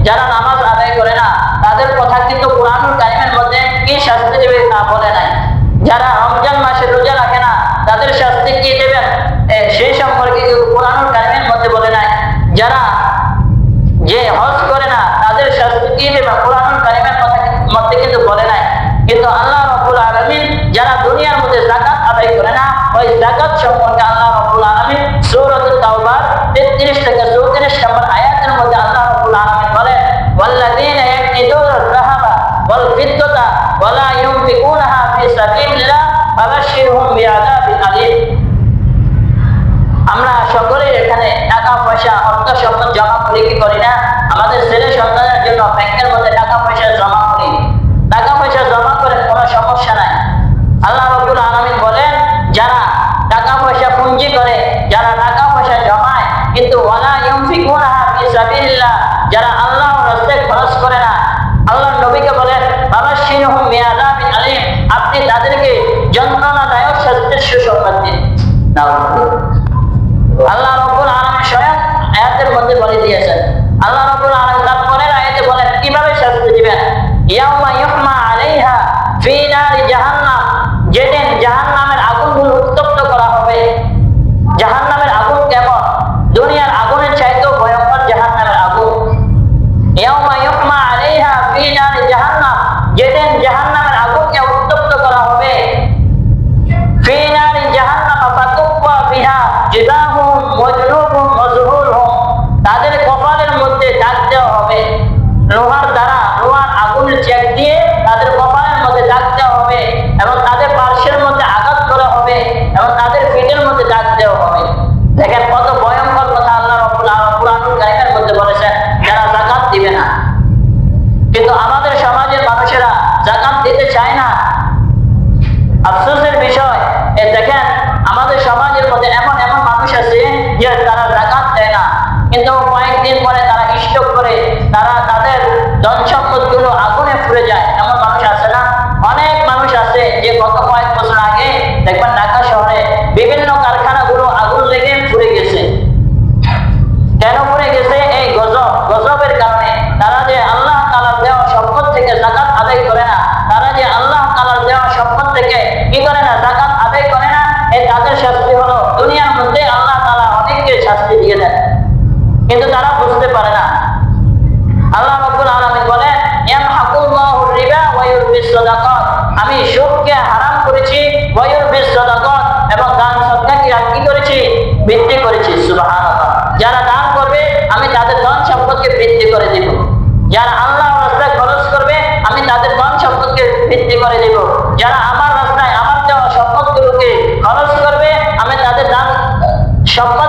যারা নামাজ আদায় করে না তাদের কথা কিন্তু কুরআনুল কারীমের মধ্যে কি শাস্তি দেবে তা বলে নাই। যারা রমজান মাসে রোজা রাখে না তাদের শাস্তি কি দেবেন সেই সম্পর্কে কুরআনুল কারীমের মধ্যে বলে নাই। যারা যে হজ করে না তাদের শাস্তি কি দেবে কুরআনুল কারীমের মধ্যে কিন্তু বলে নাই। কিন্তু আল্লাহ রাব্বুল আলামিন যারা দুনিয়ার মধ্যে যাকাত আদায় করে না ওই যাকাত সম্পর্কে আল্লাহ রাব্বুল আলামিন সূরাতুত তাওবার 33 থেকে 34 নম্বর আয়াতের মধ্যে আল্লাহ রাব্বুল আলামিন বলেন ওয়াল্লাযীনা ইয়াকনিদুনা আয-যাহাবা ওয়াল ফিদ্দাতা ওয়া লা ইউনফিকুনাহা ফি সাবিলিল্লাহ ফাবাশশিরহুম বিআযাবিন আলীম। আমরা সকলেই এখানে টাকা পয়সা অর্থ সম্পদ জমা করি কি করি না? আমাদের ছেলে সন্তানের জন্য ব্যাংকের মধ্যে টাকা পয়সা জমা করি। টাকা পয়সা জমা করে কোনো সমস্যা নাই। আল্লাহ রাব্বুল আলামিন বলেন যারা টাকা পয়সা পুঁজি করে, যারা টাকা পয়সা জমায় কিন্তু ওয়ালা ইউনফিকুনাহা ফি সাবিলিল্লাহ, যারা আল্লাহর রাস্তায় খরচ করে না, আল্লাহর নবীকে বলেন ফাবাশশিরহুম বিআযাবিন আলীম, আপনি তাদেরকে যন্ত্রণাদায়ক শাস্তির সুসংবাদ দিন। আল্লাহ রাব্বুল আলামিন স্বয়ং আয়াতের মধ্যে বলে দিয়েছেন। আল্লাহ রাব্বুল আলামিন তার পরের আয়াতে বলেন কিভাবে শাস্তি দিবেন। ইয়াউমা ইউহমা আলাইহা ফি নারি জাহান্নাম, যেদিন জাহান্নামের আগুনগুলো উত্তপ্ত করা হবে। জাহান্নামের আগুন কেমন? দুনিয়ার আগুনের চাইতেও ভয়ঙ্কর জাহান্নামের আগুন। ইয়াউমা ইউহমা আলাইহা ফি নারি জাহান্নাম, যেদিন জাহান্নামের আগুনকে উত্তপ্ত করা হবে। ফি নারি জাহান্নাম ফাতুক্বা বিহা জিবাহুম ওয়া জুনুবুহুম ওয়া যুহুরুহুম, তাদের কপালের মধ্যে দাগ দেওয়া হবে লোহার দ্বারা, লোহার আগুনের চেক দিয়ে তাদের কপালের মধ্যে দাগ দেওয়া হবে এবং তাদের পার্শ্বের মধ্যে আঘাত করা হবে এবং তাদের পিঠের মধ্যে দাগ দেওয়া হবে। দেখেন কত ভয়ঙ্কর কথা আল্লাহ রাব্বুল আলামিন কুরআনুল কারীমের মধ্যে বলেছেন যারা যাকাত দিবে না। কিন্তু আমাদের সমাজের মানুষেরা যাকাত দিতে চায় না। আফসোসের বিষয় দেখেন আমাদের সমাজের মধ্যে এমন এমন মানুষ আছে যে তারা যাকাত দেয় না, কিন্তু কয়েকদিন পরে তারা স্টক করে তারা তাদের ধন সম্পদ গুলো আগুনে পুড়ে যায়। এমন মানুষ আছে না? অনেক মানুষ আছে যে গত কয়েক বছর আগে দেখবেন ঢাকা শহরে বিভিন্ন কারখানাগুলো আগুন লেগে পুড়ে গেছে। কেন পুড়ে গেছে? এই গজবের কারণে। তারা যে আল্লাহ তাআলার দেওয়া সম্পদ থেকে যাকাত আদায় করে না, তারা যে আল্লাহ তাআলার দেওয়া সম্পদ থেকে কি করে না যাকাত আদায় করে না, এই তাদের শাস্তি হলো দুনিয়ার মধ্যে আল্লাহ তাআলা অনেককে শাস্তি দিয়ে দেন, কিন্তু তারা বুঝতে পারে না। আল্লাহ রাব্বুল আলামিন বলেন ইয়ামহাকুল্লাহু রিবা ওয়া ইউরবিস সাদাকাত, আমি সুদকে হারাম করেছি, ওয়া ইউরবিস সাদাকাত, এবং দান সদকাকে আমি কি করেছি? বৃদ্ধি করেছি। সুবহানাল্লাহ। যারা দান করবে আমি তাদের ধন সম্পদকে বৃদ্ধি করে দেব। যারা আল্লাহর রাস্তায় খরচ করবে আমি তাদের ধন সম্পদকে বৃদ্ধি করে দেব। যারা আমার রাস্তায় আমার দেওয়া সম্পদগুলোকে খরচ করবে আমি তাদের দান সম্পদ